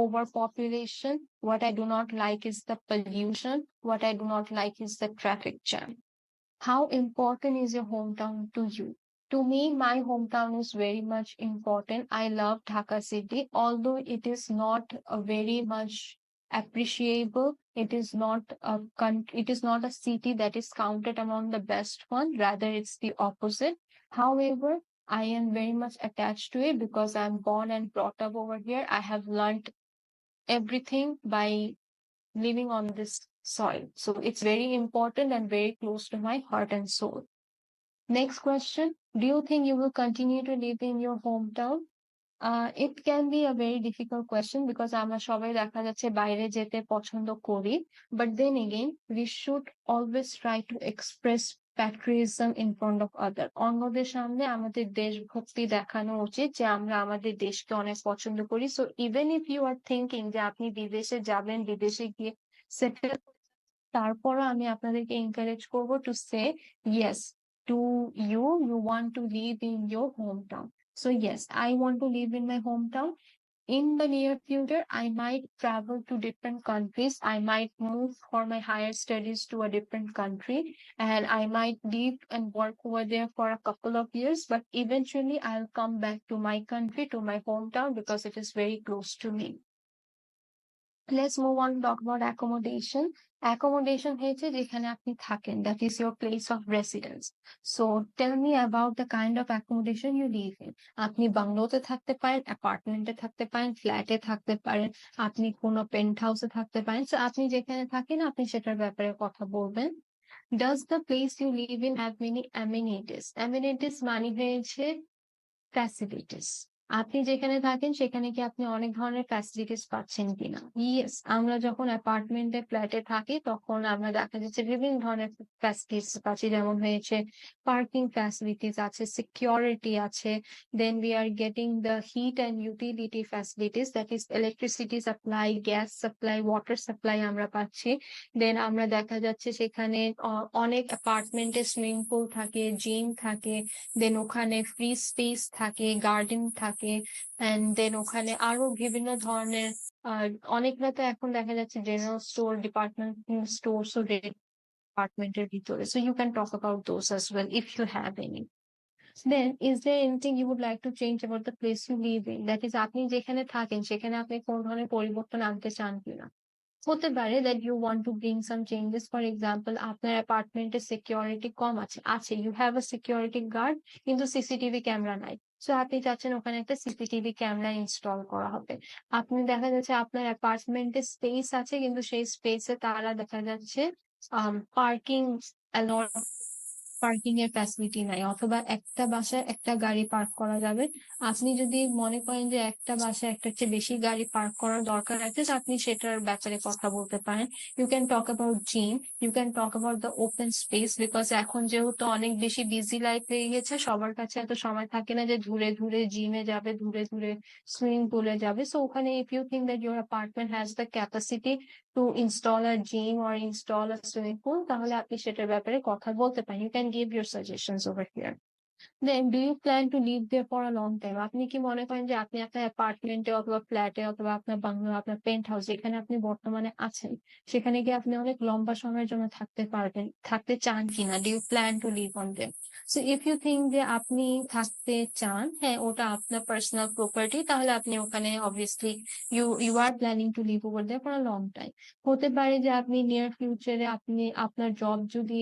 Speaker 1: overpopulation. What I do not like is the pollution. What I do not like is the traffic jam. How important is your hometown to you? To me, my hometown is very much important. I love Dhaka city, although it is not a very much appreciable. It is not a city that is counted among the best one. Rather, it's the opposite. However, I am very much attached to it because I'm born and brought up over here. I have learned everything by living on this soil. So it's very important and very close to my heart and soul. Next question. Do you think you will continue to live in your hometown? It can be a very difficult question because আমরা সবাই দেখা যাচ্ছে বাইরে যেতে পছন্দ করি। But then again, we should always try to express patriotism in front of other. অন্যদের সামনে আমাদের দেশভক্তি দেখানো উচিত যে আমরা আমাদের দেশকে অনেক পছন্দ করি। So even if you are thinking যে আপনি বিদেশে যাবেন, বিদেশে গিয়ে সেটেল, তারপরও আমি আপনাদেরকে এনকারেজ করব to say yes to you want to live in your hometown. So yes, I want to live in my hometown. In the near future, I might travel to different countries. I might move for my higher studies to a different country, and I might live and work over there for a couple of years. But eventually, I'll come back to my country, to my hometown, because it is very close to me. Let's move on to talk about accommodation. Accommodation হয়েছে যেখানে আপনি থাকেন, that is your place of residence. So tell me about the kind of accommodation you live in. আপনি বাংলোতে থাকতে পারেন, অ্যাপার্টমেন্টে থাকতে পারেন, ফ্ল্যাটে থাকতে পারেন, আপনি কোনো পেন্ট হাউসে থাকতে পারেন। So আপনি যেখানে থাকেন আপনি সেটার ব্যাপারে কথা বলবেন। Does the place you live in have many amenities? Amenities মানে হয়েছে ফ্যাসিলিটিস। আপনি যেখানে থাকেন সেখানে কি আপনি অনেক ধরনের ফ্যাসিলিটিস পাচ্ছেন কিনা? ইয়েস, আমরা যখন অ্যাপার্টমেন্টে ফ্ল্যাটে থাকি তখন আমরা দেখা যাচ্ছে বিভিন্ন ধরনের ফ্যাসিলিটিস পাচ্ছি, যেমন হয়েছে পার্কিং ফ্যাসিলিটিস আছে, সিকিউরিটি আছে, then we are getting the heat and utility facilities, that is electricity supply, gas supply, water supply আমরা পাচ্ছি। দেন আমরা দেখা যাচ্ছে সেখানে অনেক অ্যাপার্টমেন্টে সুইমিং পুল থাকে, জিম থাকে, দেন ওখানে ফ্রি স্পেস থাকে, গার্ডেন থাকে, এন্ড দেন ওখানে আরো বিভিন্ন ধরনের আহ অনেকরা তো এখন দেখা যাচ্ছে জেনারেল স্টোর, ডিপার্টমেন্ট স্টোরস ও ডিপার্টমেন্টের ভিতরে। So you can talk about those as well if you have any. Then is there anything you would like to change about the place you live in, that is আপনি যেখানে থাকেন সেখানে আপনি কোন ধরনের পরিবর্তন আনতে চান কিনা। হতে পারে that you want to bring some changes. For example, আপনার অ্যাপার্টমেন্টে সিকিউরিটি কম আছে, you have a security guard কিন্তু সিসিটিভি ক্যামেরা নাই। সো আপনি চাচ্ছেন ওখানে একটা সিসিটিভি ক্যামেরা ইনস্টল করা হবে। আপনি দেখা যাচ্ছে আপনার অ্যাপার্টমেন্টে স্পেস আছে কিন্তু সেই স্পেসে তারা দেখা যাচ্ছে পার্কিং পার্কিং এর ফ্যাসিলিটি নাই, অথবা একটা বাসায় একটা গাড়ি পার্ক করা যাবে। আপনি যদি মনে করেন যে একটা বাসায় একটার চেয়ে বেশি গাড়ি পার্ক করার দরকার আছে, তো আপনি সেটার ব্যাপারে কথা বলতে পারেন। You can talk about gym, you can talk about the open space, because এখন যেহেতু অনেক বেশি বিজি লাইফ হয়ে গেছে, সবার কাছে এত সময় থাকে না যে ধুরে ধুরে জিমে যাবে, ধুরে ধুরে সুইমিং পুলে যাবে। সো ওখানে if you think that your apartment has the capacity to install a gym or install a swimming pool, তাহলে আপনি সেটার ব্যাপারে কথা বলতে পারেন। You can give your suggestions over here. Then do you plan to live there for a long time? আপনি কি মনে করেন যে আপনি আপনার অ্যাপার্টমেন্টে অথবা ফ্ল্যাটে অথবা আপনার বাংলো, আপনার পেন্ট হাউস যেখানে আপনি বর্তমানে আছেন সেখানে গিয়ে আপনি অনেক লম্বা সময়ের জন্য থাকতে পারবেন, থাকতে চান কিনা? Do you plan to live on them? So if you think যে আপনি থাকতে চান, হ্যাঁ ওটা আপনার পার্সোনাল প্রপার্টি, তাহলে আপনি ওখানে obviously you are planning to live over there for a long time. হতে পারে যে আপনি নিয়ার ফিউচারে আপনি আপনার জব যদি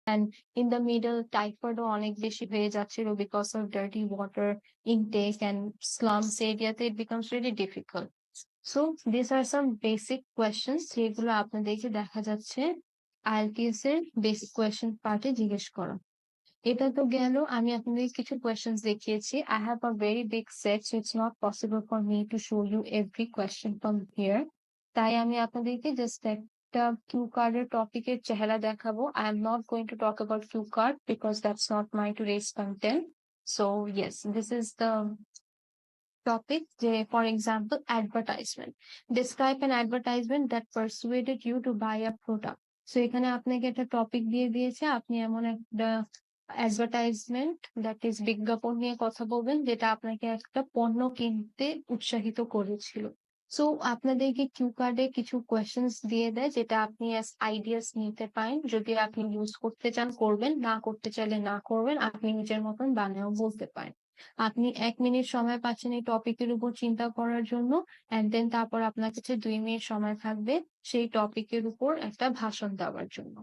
Speaker 1: and in the middle টাইফয়েডও অনেক বেশি হয়ে যাচ্ছিল because of dirty water intake and slums এরিয়াতে it becomes really difficult. So these are some basic questions যেগুলো আপনাদেরকে দেখা যাচ্ছে IELTS এর বেসিক কোয়েশ্চেন পার্টে জিজ্ঞেস করা। এটা তো গেল, আমি আপনাদের কিছু কোয়েশ্চেন্স দেখিয়েছি। I have a very big set, so it's not possible for me to show you every question from here. তাই আমি আপনাদেরকে জাস্ট একটা কিউ কার্ডের টপিকের চেহারা দেখাবো। I am not going to talk about cue card because that's not my today's content. So yes, this is the topic. For example, advertisement. Describe an advertisement that persuaded you to buy a product. So এখানে আপনাকে একটা topic দিয়ে দিয়েছে, আপনি এমন একটা advertisement that is বিজ্ঞাপন নিয়ে কথা বলবেন যেটা আপনাকে একটা পণ্য কিনতে উৎসাহিত করেছিল। সো আপনাদেরকে কিউ কার্ডে কিছু কোয়েশ্চেন্স দিয়ে দেয় যেটা আপনি অ্যাজ আইডিয়াস নিতে পারেন। যদি আপনি ইউজ করতে চান করবেন, না করতে চাইলে না করবেন, আপনি নিজের মতন বানায়ও বলতে পারেন। আপনি 1 মিনিট সময় পাচ্ছেন এই টপিকের উপর চিন্তা করার জন্য, এন্ড দেন তারপর আপনার কাছে 2 মিনিট সময় থাকবে সেই টপিকের উপর একটা ভাষণ দেওয়ার জন্য।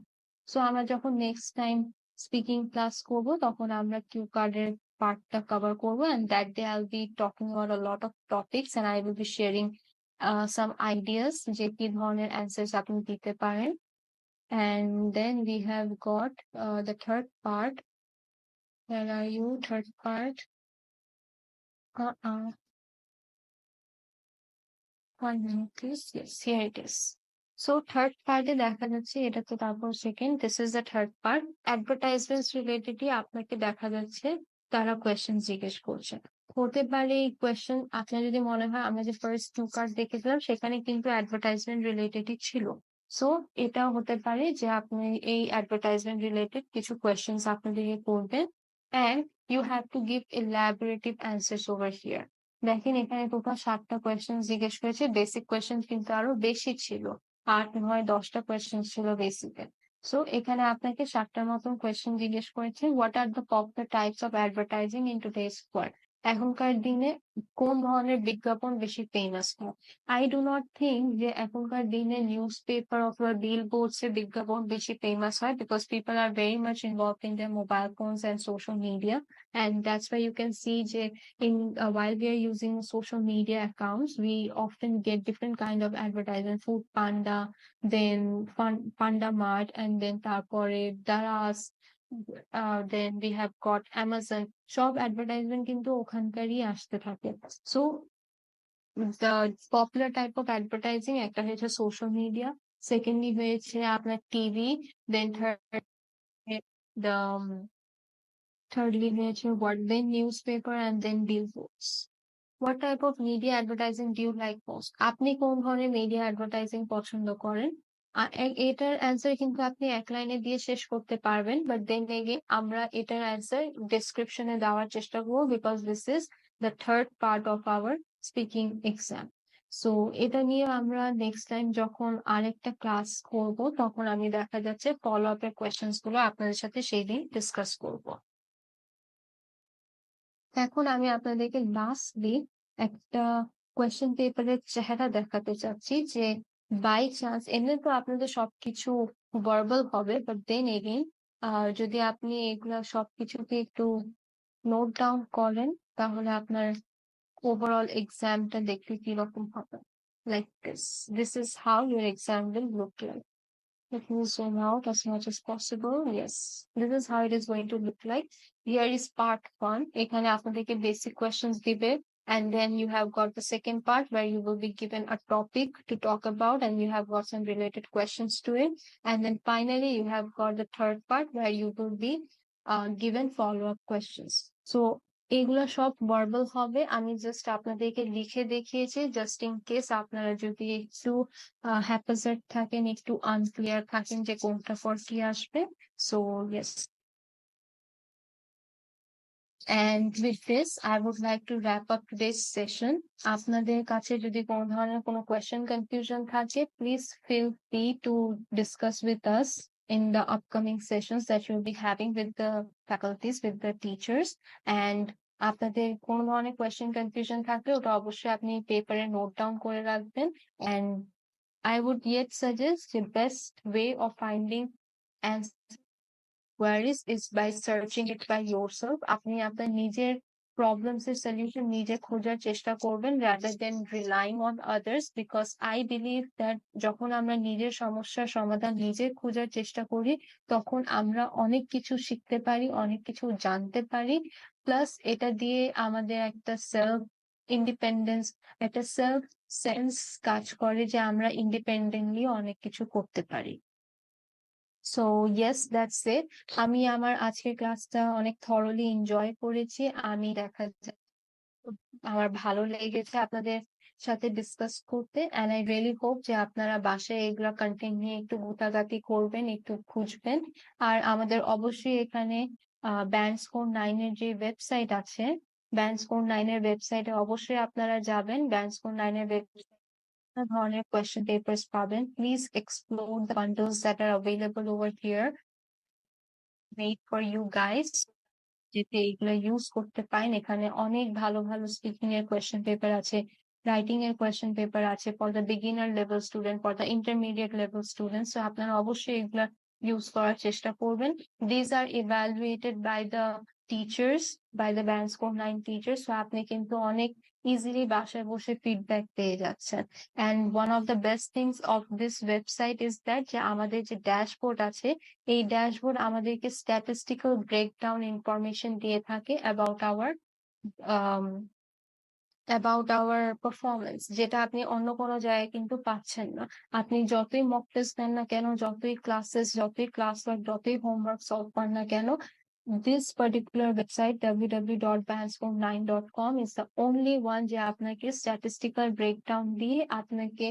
Speaker 1: সো আমরা যখন নেক্সট টাইম স্পিকিং ক্লাস করব তখন আমরা কিউ কার্ডের পার্টটা কভার করবো, and that day I'll be talking about a lot of topics and I will be sharing some ideas যে কি ধরনের অ্যান্সার্স আপনি দিতে পারেন। And then we have got the third part. Where are you? Third part. Uh-uh. 1 minute, please. Yes, here it is. So third part এ দেখা যাচ্ছে এটা তো তারপর second, this is the third part. Advertisements related আপনাকে দেখা যাচ্ছে তারা question জিজ্ঞেস করছে। হতে পারে এই কোয়েশ্চেন আপনার যদি মনে হয় আমরা যে ফার্স্ট টু কার্ড দেখেছিলাম সেখানে কিন্তু অ্যাডভার্টাইজমেন্ট রিলেটেডই ছিল। সো এটাও হতে পারে যে আপনি এই অ্যাডভার্টাইজমেন্ট রিলেটেড কিছু কোয়েশ্চেন্স আপনাদেরকে করবেন, and you have to give elaborative answers over here. দেখেন এখানে টোটাল 7টা কোয়েশ্চেন জিজ্ঞেস করেছে, বেসিক কোয়েশ্চেন কিন্তু আরো বেশি ছিল, 8, 9, 10টা কোয়েশ্চেন ছিল বেসিকে। সো এখানে আপনাকে 7টার মতন কোয়েশ্চেন জিজ্ঞেস করেছে। What are the popular types of advertising in today's world? এখনকার দিনে কোন ধরনের বিজ্ঞাপন বেশি ফেমাস হয়? আই ডু নট থিঙ্ক যে এখনকার দিনে নিউজ পেপার অথবা বিল বোর্ডস এর বিজ্ঞাপন বেশি ফেমাস হয়, because people are very much involve in their mobile phones and social media, and that's why you can see যে in while we are using social media accounts, we often get different kind of advertisement, food panda, then panda mart, and then tarpore daras, then we have got Amazon. সব advertisement কিন্তু ওখানকারই আসতে থাকে। So the popular type of advertising একটা হয়েছে social media, secondly হয়েছে আপনার TV, then the thirdly হয়েছে what, then newspaper, and then billboards. What type of media advertising do you like most? আপনি কোন ধরনের মিডিয়া অ্যাডভার্টাইজিং পছন্দ করেন? এটার অ্যান্সার কিন্তু আপনি এক লাইনে দিয়ে শেষ করতে পারবেন, বাট দেন এগেইন আমরা এটার অ্যান্সার ডেসক্রিপশনে দেওয়ার চেষ্টা করবো, because this is the third part of hour speaking exam. So এটা নিয়ে আমরা নেক্সট টাইম যখন আরেকটা ক্লাস করব তখন আমি দেখা যাচ্ছে ফলো আপের কোয়েশ্চেন্স গুলো আপনাদের সাথে সেই দিন ডিসকাস করবো। এখন আমি আপনাদেরকে লাস্টলি একটা কোয়েশ্চেন পেপারের চেহারা দেখাতে চাচ্ছি যে বাই চান্স এমনি তো আপনাদের সবকিছু ভার্বাল হবে, বাট দেন এগেইন যদি আপনি এগুলা সবকিছুকে একটু নোট ডাউন করেন তাহলে আপনার ওভারঅল এক্সামটা দেখতে কিরকম হবে। Like this is how your exam will look like. Let me zoom out as much as possible. Yes, this is how it is going to look like. Here is part 1. এখানে আপনাদেরকে basic questions দিবে, and then you have got the second part where you will be given a topic to talk about, and you have got some related questions to it. And then finally, you have got the third part where you will be given follow-up questions. So এগুলা সব verbal হবে, আমি just আপনাদেরকে লিখে দেখিয়েছি just in case আপনারা যদি একটু হ্যাপাজার্ড থাকেন, একটু আনক্লিয়ার থাকেন যে কোনটা পর কি আসবে। So yes, and with this I would like to wrap up today's session. আপনাদের কাছে যদি কোনো ধরনের কোনো কোয়েশ্চেন কনফিউশন থাকে, please feel free to discuss with us in the upcoming sessions that you'll be having with the faculties, with the teachers. And আপনাদের কোনো ধরনের কোয়েশ্চেন কনফিউশন থাকলে ওটা অবশ্যই আপনি পেপারে নোট ডাউন করে রাখবেন। And I would yet suggest the best way of finding answers queries is by searching it by yourself. আপনি আপনার নিজের problems এর solution নিজে খোঁজার চেষ্টা করবেন rather than relying on others, because I believe that যখন আমরা নিজের সমস্যার সমাধান নিজে খোঁজার চেষ্টা করি তখন আমরা অনেক কিছু শিখতে পারি, অনেক কিছু জানতে পারি, প্লাস এটা দিয়ে আমাদের একটা সেলফ ইন্ডিপেন্ডেন্স, একটা সেলফ সেন্স কাজ করে যে আমরা ইন্ডিপেন্ডেন্টলি অনেক কিছু করতে পারি। So yes, that's it. আমি আমার আজকের ক্লাসটা অনেক থরলি এনজয় করেছি। আমি দেখা যায় আমার ভালো লেগেছে আপনাদের সাথে ডিসকাস করতে, এন্ড আই রিয়েলি হোপ যে আপনারা বাসায় এগুলা কন্টেন্ট নিয়ে একটু গোটাগাটি করবেন, একটু খুঁজবেন। আর আমাদের অবশ্যই এখানে ব্যান্ড স্কোর 9 এর যে ওয়েবসাইট আছে, ব্যান্ড স্কোর 9 এর ওয়েবসাইটে অবশ্যই আপনারা যাবেন। ব্যান্ড স্কোর 9 এর ধরনের কোয়েশ্চেন পেপারস পাবেন। Please explore the bundles that are available over here, made for you guys, যেতে এগুলো ইউজ করতে পারেন। এখানে অনেক ভালো ভালো স্পিকিং এর কোয়েশ্চেন পেপার আছে, রাইটিং এর কোয়েশ্চেন পেপার আছে for the beginner level student, for the intermediate level student. So আপনারা অবশ্যই এগুলা ইউজ করার চেষ্টা করবেন। This are evaluated by the teachers, by the band score 9 teachers. So আপনি কিন্তু অনেক ইজিলি বাসায় বসে ফিডব্যাক পেয়ে যাচ্ছেন। And one of the best things of this website is that যে আমাদের যে ড্যাশবোর্ড আছে, এই ড্যাশবোর্ড আমাদেরকে স্ট্যাটিস্টিক্যাল ব্রেকডাউন ইনফরমেশন দিয়ে থাকে অ্যাবাউট আওয়ার পারফরমেন্স, যেটা আপনি অন্য কোনো জায়গায় কিন্তু পাচ্ছেন না। আপনি যতই মক টেস্ট নেন না কেন, যতই ক্লাস ওয়ার্ক, যতই হোমওয়ার্ক সলভ করেন না কেন, this particular website www.bandscore9.com is the only one যে আপনাকে statistical breakdown দিয়ে আপনাকে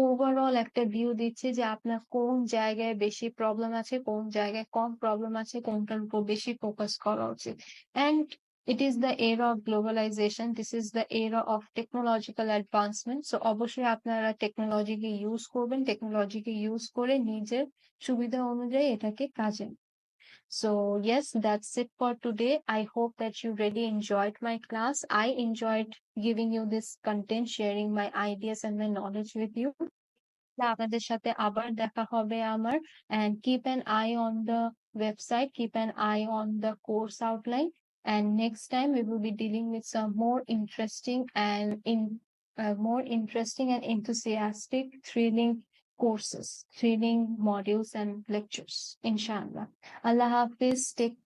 Speaker 1: ওভারঅল একটা ভিউ দিচ্ছে যে আপনার কোন জায়গায় বেশি প্রবলেম আছে, কোন জায়গায় কম প্রবলেম আছে, কোনটার উপর বেশি ফোকাস করা উচিত। And it is the era of globalization, this is the era of technological advancement. So অবশ্যই আপনারা টেকনোলজিকে ইউজ করবেন, টেকনোলজিকে ইউজ করে নিজের সুবিধা অনুযায়ী এটাকে কাজে। So yes, that's it for today. I hope that you really enjoyed my class. I enjoyed giving you this content, sharing my ideas and my knowledge with you. আপনাদের সাথে আবার দেখা হবে আমার, and keep an eye on the website, keep an eye on the course outline, and next time we will be dealing with some more interesting and enthusiastic, thrilling modules and lectures, inshallah. Allah Hafiz, take